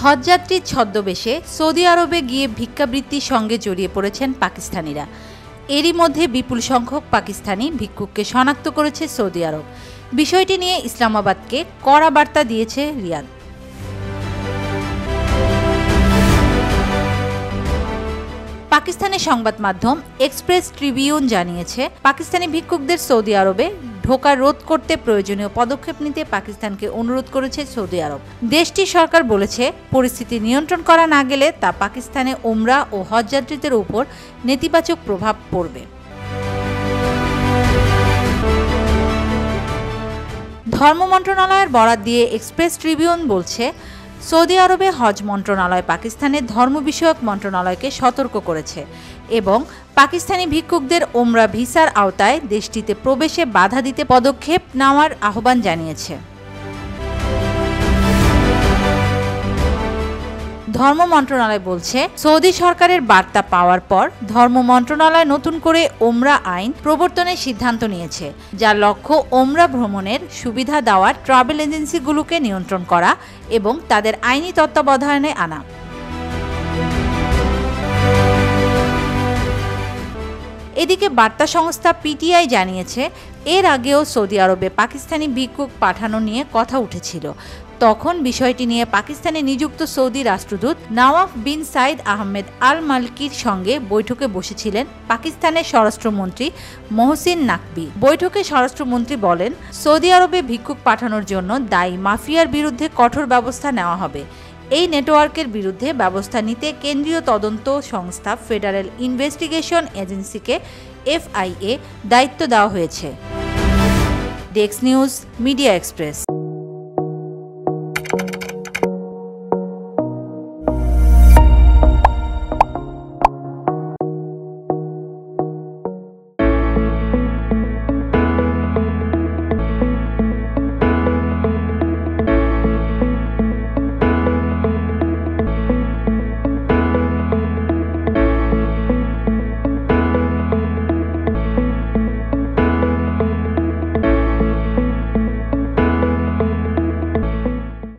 হজযাত্রীর ছদ্মবেশে সৌদি আরবে গিয়ে ভিক্ষাবৃত্তির সঙ্গে জড়িয়ে পড়েছেন পাকিস্তানিরা। এরই মধ্যে বিপুল সংখ্যক পাকিস্তানি ভিক্ষুককে শনাক্ত করেছে সৌদি আরব। বিষয়টি নিয়ে ইসলামাবাদকে কড়া বার্তা দিয়েছে রিয়াদ। পাকিস্তানের সংবাদ মাধ্যম এক্সপ্রেস ট্রিবিউন জানিয়েছে, পাকিস্তানি ভিক্ষুকদের সৌদি আরবে ঢোকা রোধ করতে প্রয়োজনীয় পদক্ষেপ নিতে পাকিস্তানকে অনুরোধ করেছে সৌদি আরব। দেশটির সরকার বলেছে, পরিস্থিতি নিয়ন্ত্রণ করা না গেলে তা পাকিস্তানে ওমরা ও হজযাত্রীদের উপর নেতিবাচক প্রভাব পড়বে। ধর্ম মন্ত্রণালয়ের বরাত দিয়ে এক্সপ্রেস ট্রিবিউন বলছে, সৌদি আরবে হজ মন্ত্রণালয় পাকিস্তানের ধর্ম বিষয়ক মন্ত্রণালয়কে সতর্ক করেছে এবং পাকিস্তানি ভিক্ষুকদের ওমরা ভিসার আওতায় দেশটিতে প্রবেশে বাধা দিতে পদক্ষেপ নেওয়ার আহ্বান জানিয়েছে। ধর্ম মন্ত্রণালয় বলছে, সৌদি সরকারের বার্তা পাওয়ার পর ধর্ম মন্ত্রণালয় নতুন করে ওমরা আইন প্রবর্তনের সিদ্ধান্ত নিয়েছে, যার লক্ষ্য ওমরা ভ্রমণের সুবিধা দেওয়ার ট্রাভেল এজেন্সিগুলোকে নিয়ন্ত্রণ করা এবং তাদের আইনি তত্ত্বাবধানে আনা। এদিকে বার্তা সংস্থা পিটিআই জানিয়েছে, এর আগেও সৌদি আরবে পাকিস্তানি ভিক্ষুক পাঠানো নিয়ে কথা উঠেছিল। তখন বিষয়টি নিয়ে পাকিস্তানে নিযুক্ত সৌদি রাষ্ট্রদূত নওয়াফ বিন সাইদ আহমেদ আল মালকির সঙ্গে বৈঠকে বসেছিলেন পাকিস্তানের স্বরাষ্ট্রমন্ত্রী মহসিন নাকবি। বৈঠকে স্বরাষ্ট্রমন্ত্রী বলেন, সৌদি আরবে ভিক্ষুক পাঠানোর জন্য দায়ী মাফিয়ার বিরুদ্ধে কঠোর ব্যবস্থা নেওয়া হবে। এই নেটওয়ার্কের বিরুদ্ধে ব্যবস্থা নিতে কেন্দ্রীয় তদন্ত সংস্থা ফেডারেল ইনভেস্টিগেশন এজেন্সিকে FIA দায়িত্ব দেওয়া হয়েছে। Desk news, media express.